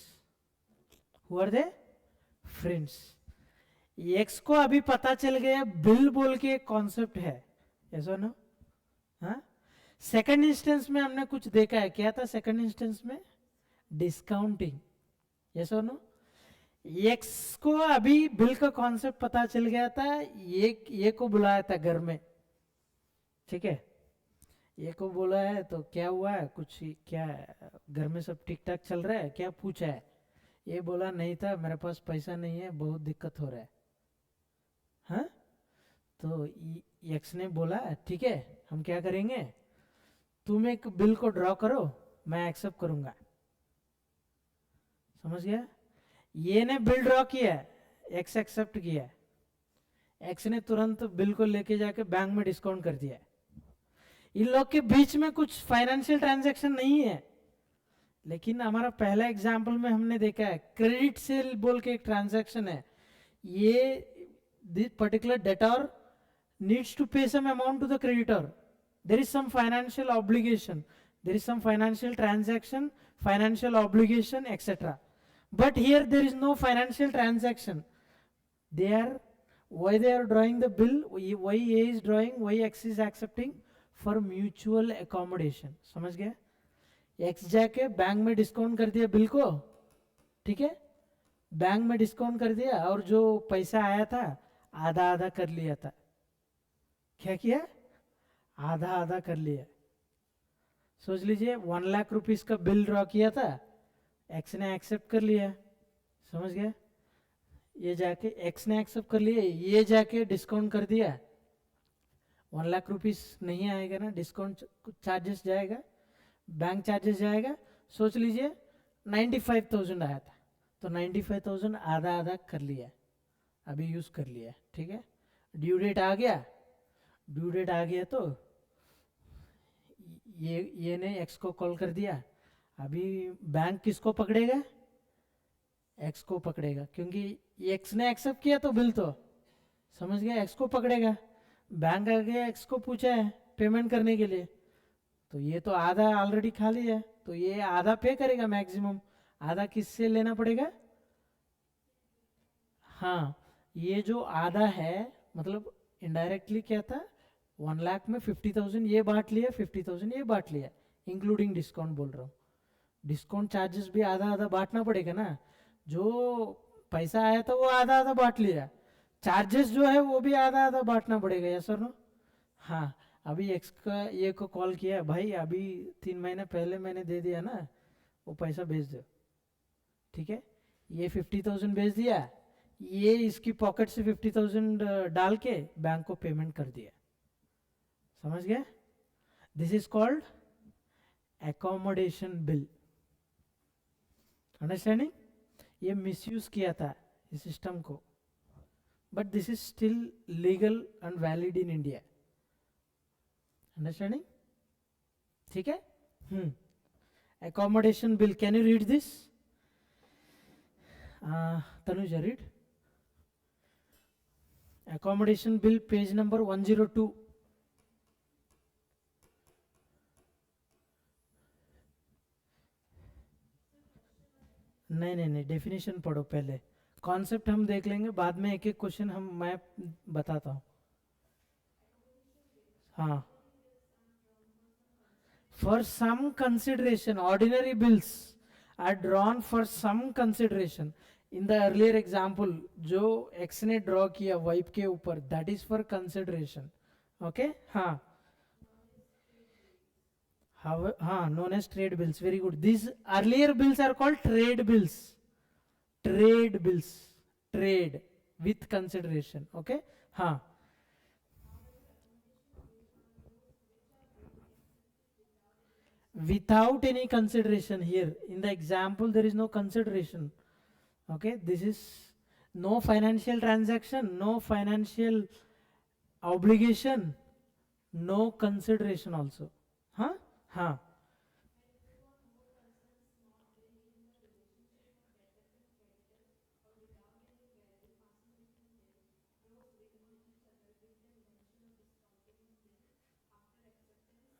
Who are they? Friends. x को अभी पता चल गया बिल बोल के एक कॉन्सेप्ट है. yes or no? हाँ, सेकेंड इंस्टेंस में हमने कुछ देखा है. क्या था सेकेंड इंस्टेंस में? डिस्काउंटिंग. यस और नो? एक्स को अभी बिल का कॉन्सेप्ट पता चल गया था, ये को बुलाया था घर में, ठीक है? ये को बोला है तो क्या हुआ है, कुछ क्या है, घर में सब ठीक ठाक चल रहा है क्या, पूछा है. ये बोला नहीं था, मेरे पास पैसा नहीं है, बहुत दिक्कत हो रहा है. हाँ, तो एक्स ने बोला ठीक है हम क्या करेंगे, तुम एक बिल को ड्रॉ करो, मैं एक्सेप्ट करूंगा. समझ गया? ये ने बिल ड्रॉ किया, एक्स एक्सेप्ट किया, एक्स ने तुरंत बिल को लेके जाके बैंक में डिस्काउंट कर दिया. इन लोग के बीच में कुछ फाइनेंशियल ट्रांजैक्शन नहीं है, लेकिन हमारा पहला एग्जाम्पल में हमने देखा है क्रेडिट सेल बोल के एक ट्रांजैक्शन है. ये particular debtor needs to pay some amount to the creditor. There is some financial obligation, there is some financial transaction, financial obligation, etc. But here there is no financial transaction. Why they are drawing the bill, why A is drawing, why X is accepting? For mutual accommodation. समझ गया? X जाके bank में discount कर दिया bill को, ठीक है? Bank में डिस्काउंट कर दिया और जो पैसा आया था आधा आधा कर लिया था. क्या किया? आधा आधा कर लिया. सोच लीजिए 1 लाख रुपीस का बिल ड्रॉ किया था, एक्स ने एक्सेप्ट कर लिया. समझ गया? ये जाके एक्स ने एक्सेप्ट कर लिया, ये जाके डिस्काउंट कर दिया 1 लाख रुपीस नहीं आएगा ना, डिस्काउंट चार्जेस जाएगा, बैंक चार्जेस जाएगा। सोच लीजिए 95,000 आया था, तो 95,000 आधा आधा कर लिया, अभी यूज़ कर लिया, ठीक है। ड्यू डेट आ गया, ड्यू डेट आ गया तो ये ने एक्स को कॉल कर दिया। अभी बैंक किसको पकड़ेगा? एक्स को पकड़ेगा, क्योंकि एक्स ने एक्सेप्ट किया तो बिल तो समझ गया, एक्स को पकड़ेगा। बैंक आ गया, एक्स को पूछा है पेमेंट करने के लिए, तो ये तो आधा ऑलरेडी खाली है, तो ये आधा पे करेगा मैक्सिमम, आधा किससे लेना पड़ेगा? हाँ, ये जो आधा है मतलब इनडायरेक्टली क्या था, 1 लाख में 50,000 ये बांट लिया, 50,000 ये बांट लिया, इंक्लूडिंग डिस्काउंट बोल रहा हूँ। डिस्काउंट चार्जेस भी आधा आधा बांटना पड़ेगा ना, जो पैसा आया था वो आधा आधा बांट लिया, चार्जेस जो है वो भी आधा आधा बांटना पड़ेगा, यस और नो? हाँ, अभी एक्स का ये को कॉल किया, भाई अभी 3 महीने पहले मैंने दे दिया ना, वो पैसा भेज दो, ठीक है। ये 50,000 भेज दिया, ये इसकी पॉकेट से 50,000 डाल के बैंक को पेमेंट कर दिया, समझ गया? This is called accommodation bill, understanding? ये मिसयूज किया था इस सिस्टम को, but this is still legal and valid in India, understanding? ठीक है। Accommodation bill, can you read this? Tanuja read accommodation bill page number 102. नहीं नहीं नहीं, डेफिनेशन पढ़ो पहले, कॉन्सेप्ट हम देख लेंगे बाद में, एक एक क्वेश्चन मैं बताता हूँ। हाँ, for some consideration ordinary bills are drawn for some consideration. In the earlier example जो एक्स ने ड्रॉ किया वाइफ के ऊपर, that is for consideration, okay. हाँ हाँ, known as trade bills, very good. These earlier bills are called trade bills, trade bills, trade with consideration, okay. हाँ, without any consideration, here in the example there is no consideration, okay. This is no financial transaction, no financial obligation, no consideration also, हाँ हाँ।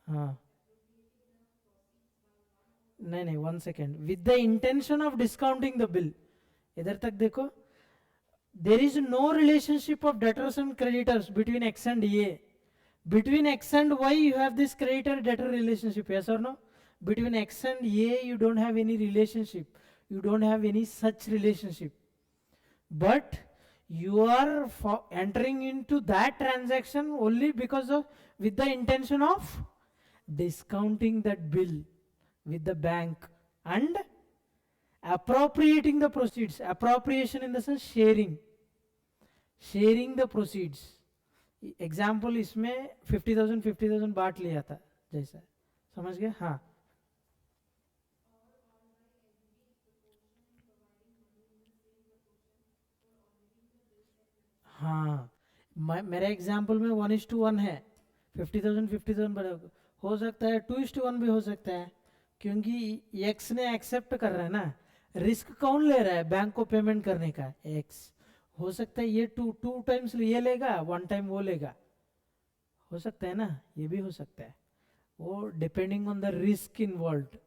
हाँ, नहीं नहीं, 1 second, with the intention of discounting the bill, इधर तक देखो, there is no relationship of debtors and creditors between x and a. Between x and y you have this creditor debtor relationship, yes or no? Between x and a you don't have any relationship, you don't have any such relationship, but you are entering into that transaction only because of, with the intention of discounting that bill with the bank and appropriating the proceeds. Appropriation in the sense sharing the proceeds. Example इसमें 50,000 बांट लिया था, जैसा, समझ गए? हाँ हाँ, मेरे एग्जाम्पल में 1:1 है, 50,000 हो सकता है 2:1 भी हो सकता है, क्योंकि एक्स ने एक्सेप्ट कर रहा है ना, रिस्क कौन ले रहा है बैंक को पेमेंट करने का? एक्स। हो सकता है ये टू टाइम्स ये लेगा, 1 टाइम वो लेगा, हो सकता है ना, ये भी हो सकता है, वो depending on the risk involve,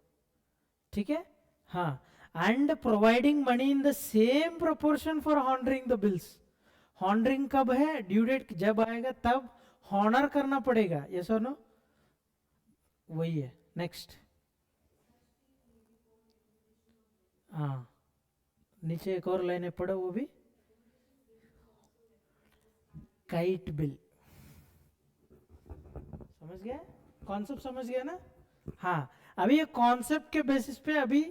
ठीक है। हाँ, and providing money in the same proportion for honouring the bills. Honouring कब है? ड्यू डेट जब आएगा तब हॉनर करना पड़ेगा, यस और नो? वही है। नेक्स्ट, हाँ, नीचे एक और लाइन है, पढ़ो वो भी, काइट बिल, समझ गया? कॉन्सेप्ट समझ गया ना? हाँ, अभी ये कॉन्सेप्ट के बेसिस पे अभी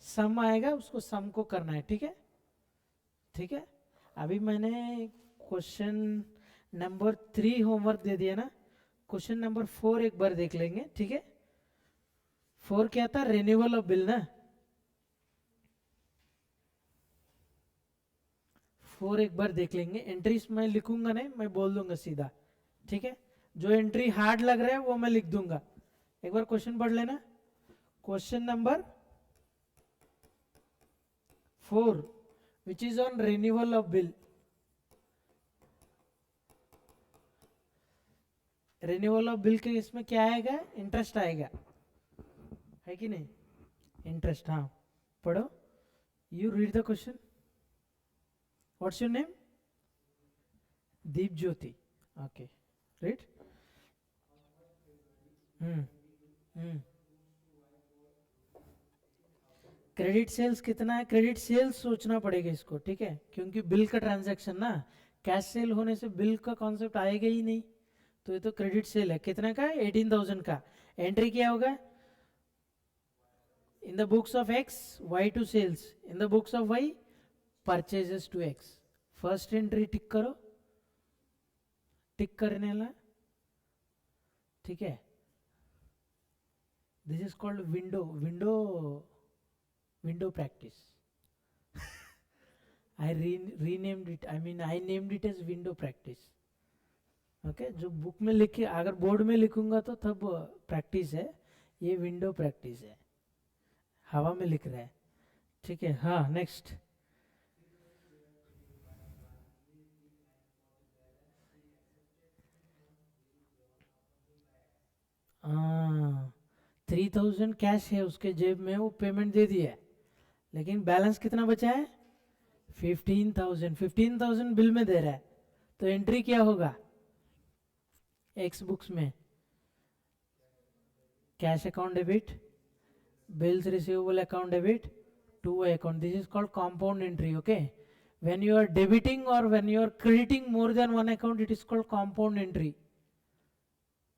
सम आएगा, उसको सम को करना है, ठीक है? ठीक है, अभी मैंने क्वेश्चन नंबर 3 होमवर्क दे दिया ना, क्वेश्चन नंबर 4 एक बार देख लेंगे, ठीक है। 4 क्या था, रिन्यूअल ऑफ बिल ना। 4 एक बार देख लेंगे, एंट्रीज मैं लिखूंगा नहीं, मैं बोल दूंगा सीधा, ठीक है। जो एंट्री हार्ड लग रहा है वो मैं लिख दूंगा। एक बार क्वेश्चन पढ़ लेना, question number 4 which is on renewal of bill. Renewal of bill के इसमें क्या आएगा, इंटरेस्ट आएगा, है कि नहीं, इंटरेस्ट। हाँ पढ़ो, you read the question. What's your name, Deep Jyoti, okay, read. Hmm credit sales कितना है, क्रेडिट सेल्स सोचना पड़ेगा इसको, ठीक है, क्योंकि बिल का ट्रांजैक्शन ना, कैश सेल होने से बिल का कॉन्सेप्ट आएगा ही नहीं, तो ये तो क्रेडिट सेल है। कितने का, 18,000 का। एंट्री क्या होगा, in the books of X Y to sales, in the books of Y purchases to X. First entry tick करो, टिक करने ला, ठीक है। This is called window practice. renamed it, I named it as window practice, okay. जो book में लिखे, अगर board में लिखूंगा तो तब प्रैक्टिस है, ये विंडो प्रैक्टिस है, हवा में लिख रहा है, ठीक है। हाँ नेक्स्ट। हाँ 3,000 कैश है उसके जेब में, वो पेमेंट दे दिया है, लेकिन बैलेंस कितना बचा है, 15,000। 15,000 बिल में दे रहा है, तो एंट्री क्या होगा, एक्स बुक्स में cash account debit, bills receivable account debit to account. This is called compound entry, okay. When you are debiting or when you are crediting more than one account, it is called compound entry,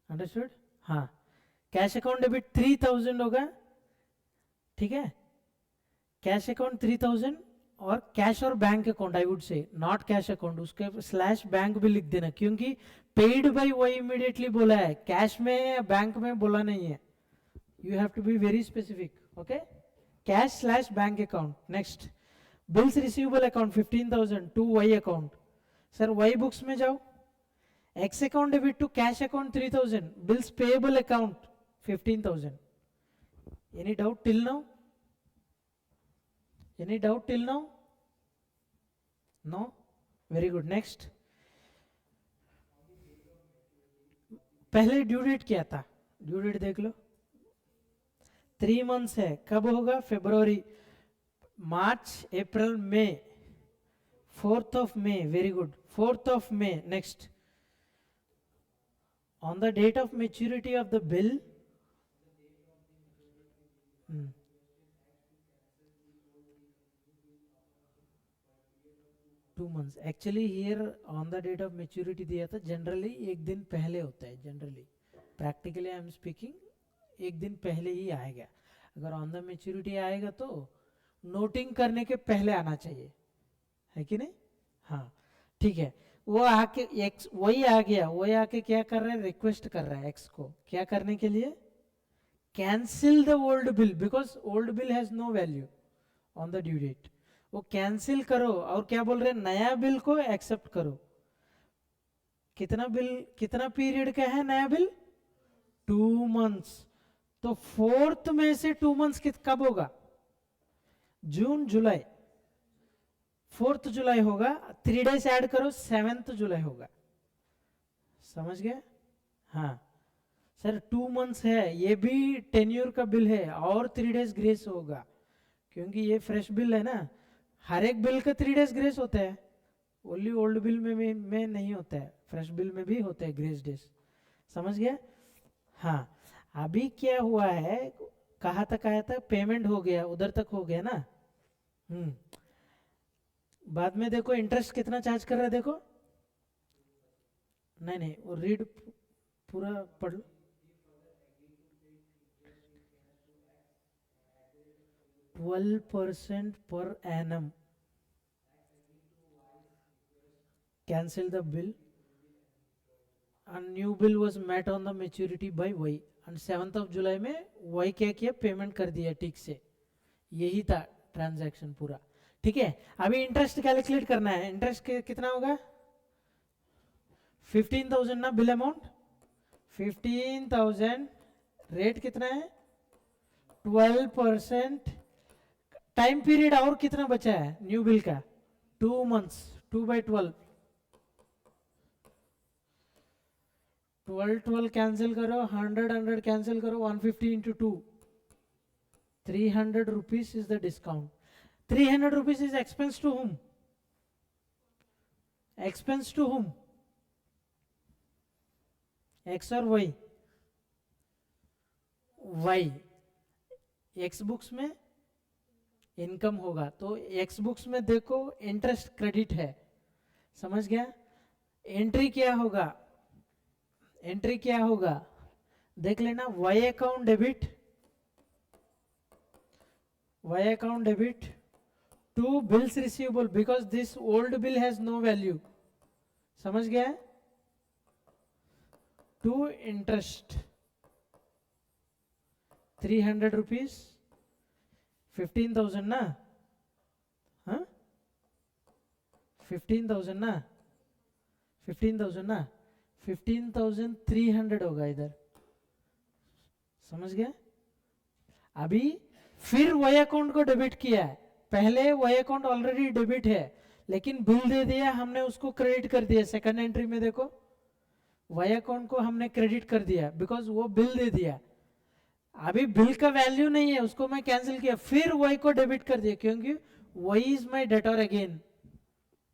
understood। हाँ, cash account debit 3,000 होगा, ठीक है, cash account 3,000, और cash और bank account, I would say not cash account, उसके slash bank भी लिख देना, क्योंकि पेड बाई वही इमीडिएटली बोला है, कैश में या बैंक में बोला नहीं है, you have to be very specific, okay। cash slash bank account, next bills receivable account 15,000 to y account, sir y books में जाओ, x account debit to cash account 3,000, bills payable account 15,000। any doubt till now, any doubt till now, no, very good, next। पहले due date क्या था, due date देख लो, 3 months है, कब होगा, February, March, April, May, 4th of May, very good, 4th of May, next। on the date of maturity of the bill, 2 months, actually here on the date of maturity दिया था, generally एक दिन पहले होता है, generally, practically I am speaking एक दिन पहले ही आएगा, अगर ऑन द मेच्योरिटी आएगा तो नोटिंग करने के पहले आना चाहिए, है कि नहीं। हाँ ठीक है, वो आके एक्स वही आ गया, वही आके क्या कर रहा है, रिक्वेस्ट कर रहा है एक्स को, क्या करने के लिए, cancel the old bill, because old bill has no value on the due date, वो कैंसिल करो, और क्या बोल रहे हैं, नया बिल को एक्सेप्ट करो। कितना बिल, कितना पीरियड का है नया बिल, 2 मंथ्स, तो 4th में से 2 मंथ्स कब होगा, जून जुलाई, 4th जुलाई होगा, 3 डेज ऐड करो, 7th जुलाई होगा, समझ गए। हाँ सर 2 मंथ्स है, ये भी टेन्यूर का बिल है, और 3 डेज ग्रेस होगा, क्योंकि ये फ्रेश बिल है ना, हर एक बिल का 3 डेज ग्रेस होता है, ओनली ओल्ड बिल में नहीं होता है, फ्रेश बिल में भी होता है ग्रेस डेज, समझ गया। हाँ अभी क्या हुआ है, कहाँ तक आया था, पेमेंट हो गया, उधर तक हो गया ना। बाद में देखो इंटरेस्ट कितना चार्ज कर रहा है, देखो, नहीं नहीं वो रीड पूरा पढ़ लो, 12% per annum, cancel the bill, and new bill was met on the maturity by y and 7th of जुलाई में y क्या किया पेमेंट कर दिया ठीक से. यही था ट्रांजैक्शन पूरा. ठीक है, अभी इंटरेस्ट कैलकुलेट करना है. इंटरेस्ट कितना होगा 15,000 ना बिल अमाउंट 15,000. रेट कितना है 12%. टाइम पीरियड और कितना बचा है न्यू बिल का 2 months. 2/12 12 कैंसिल करो 100 कैंसिल करो 150 into 2 300 rupees is the discount. 300 rupees is expense to whom? Expense to whom? X और Y? Y. X बुक्स में इनकम होगा तो X बुक्स में देखो इंटरेस्ट क्रेडिट है. समझ गया. एंट्री क्या होगा एंट्री क्या होगा देख लेना. Y account debit Y account debit to bills receivable because this old bill has no value. समझ गया. to interest 300 rupees 15,000 ना. हाँ 15,000 ना 15,000 ना 15,300 होगा इधर. समझ गया. अभी फिर वाई अकाउंट को डेबिट किया है. पहले वाई अकाउंट ऑलरेडी डेबिट है लेकिन बिल दे दिया हमने उसको क्रेडिट कर दिया. सेकंड एंट्री में देखो वाई अकाउंट को हमने क्रेडिट कर दिया बिकॉज वो बिल दे दिया. अभी बिल का वैल्यू नहीं है उसको मैं कैंसिल किया फिर वाई को डेबिट कर दिया क्योंकि Y is my debtor again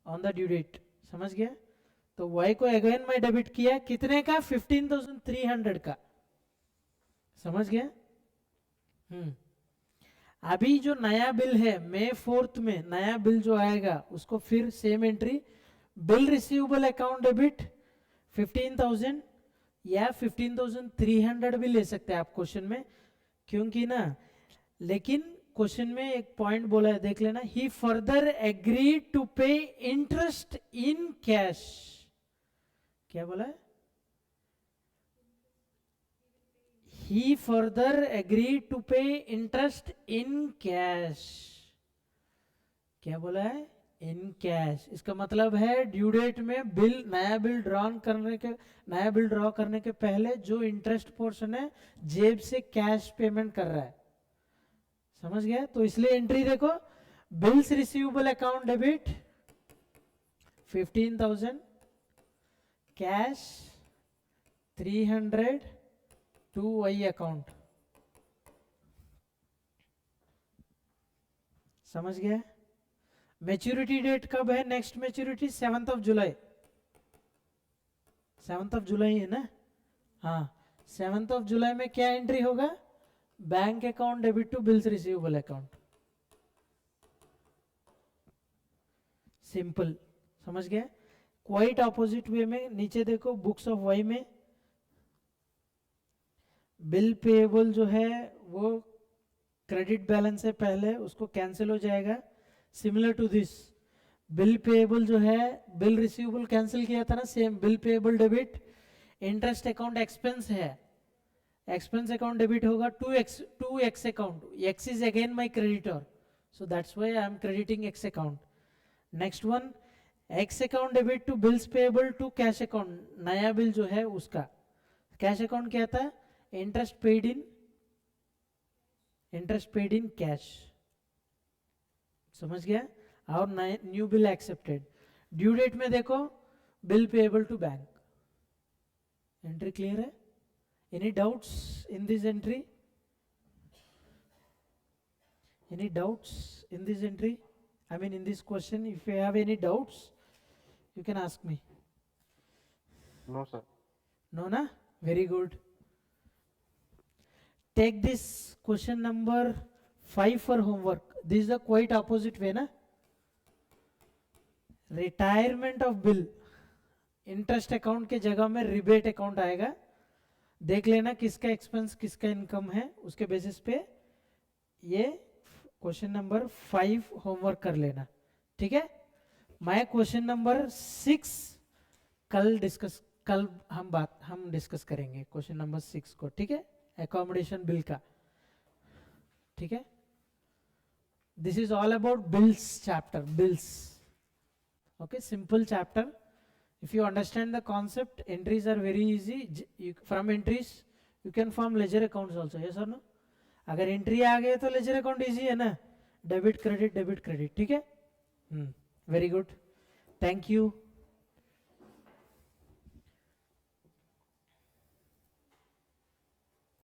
on the due date. समझ गया. तो वाई को अगेन मैं डेबिट किया कितने का 15,300 का. समझ गया. अभी जो नया बिल है May 4th में नया बिल जो आएगा उसको फिर same entry bill receivable account debit 15,000 या 15,300 भी ले सकते हैं आप क्वेश्चन में क्योंकि ना. लेकिन क्वेश्चन में एक पॉइंट बोला है देख लेना. ही फर्दर एग्रीड टू पे इंटरेस्ट इन कैश. क्या बोला है he further agreed to pay interest in cash. क्या बोला है in cash. इसका मतलब है ड्यू डेट में बिल नया बिल ड्रॉ करने के पहले जो इंटरेस्ट पोर्शन है जेब से कैश पेमेंट कर रहा है. समझ गया. तो इसलिए एंट्री देखो bills receivable account debit 15,000 cash 300 to Y account. समझ गया. मैच्योरिटी डेट कब है next maturity 7th of July. 7th of July है ना. हाँ 7th of July में क्या एंट्री होगा bank account debit to bills receivable account. Simple. समझ गया. क्वाइट ऑपोजिट वे में नीचे देखो बुक्स ऑफ वाई में बिल पेएबल जो है वो क्रेडिट बैलेंस से पहले उसको कैंसिल हो जाएगा. Similar to this bill payable जो है बिल रिसीवेबल कैंसिल किया था ना same bill payable debit. Interest account expense है एक्सपेंस अकाउंट डेबिट होगा to X account. X is again my creditor so that's why I am crediting X account. Next one X account debit to bills payable to cash account. नया bill जो है उसका cash account क्या था interest paid in cash. समझ गया. और new bill accepted. Due date में देखो bill payable to bank. Entry clear है. Any doubts in this entry any doubts in this entry I mean in this question. If you have any doubts you can ask me. No, sir. No ना. Very good. Take this question number 5 for homework. This is the quite opposite way ना. Retirement of bill interest account के जगह में rebate account आएगा. देख लेना किसका expense किसका इनकम है उसके बेसिस पे ये क्वेश्चन नंबर 5 होमवर्क कर लेना. ठीक है. मैं क्वेश्चन नंबर 6 कल डिस्कस कल हम डिस्कस करेंगे क्वेश्चन नंबर 6 को, ठीक है, एकोमोडेशन बिल का, ठीक है. This is all about bills chapter, bills. Okay, simple chapter. If you understand the concept, entries are very easy. From entries you can form ledger accounts also, yes or no? अगर entry आ गए तो ledger account easy है ना, debit credit, ठीक है. Very good, thank you.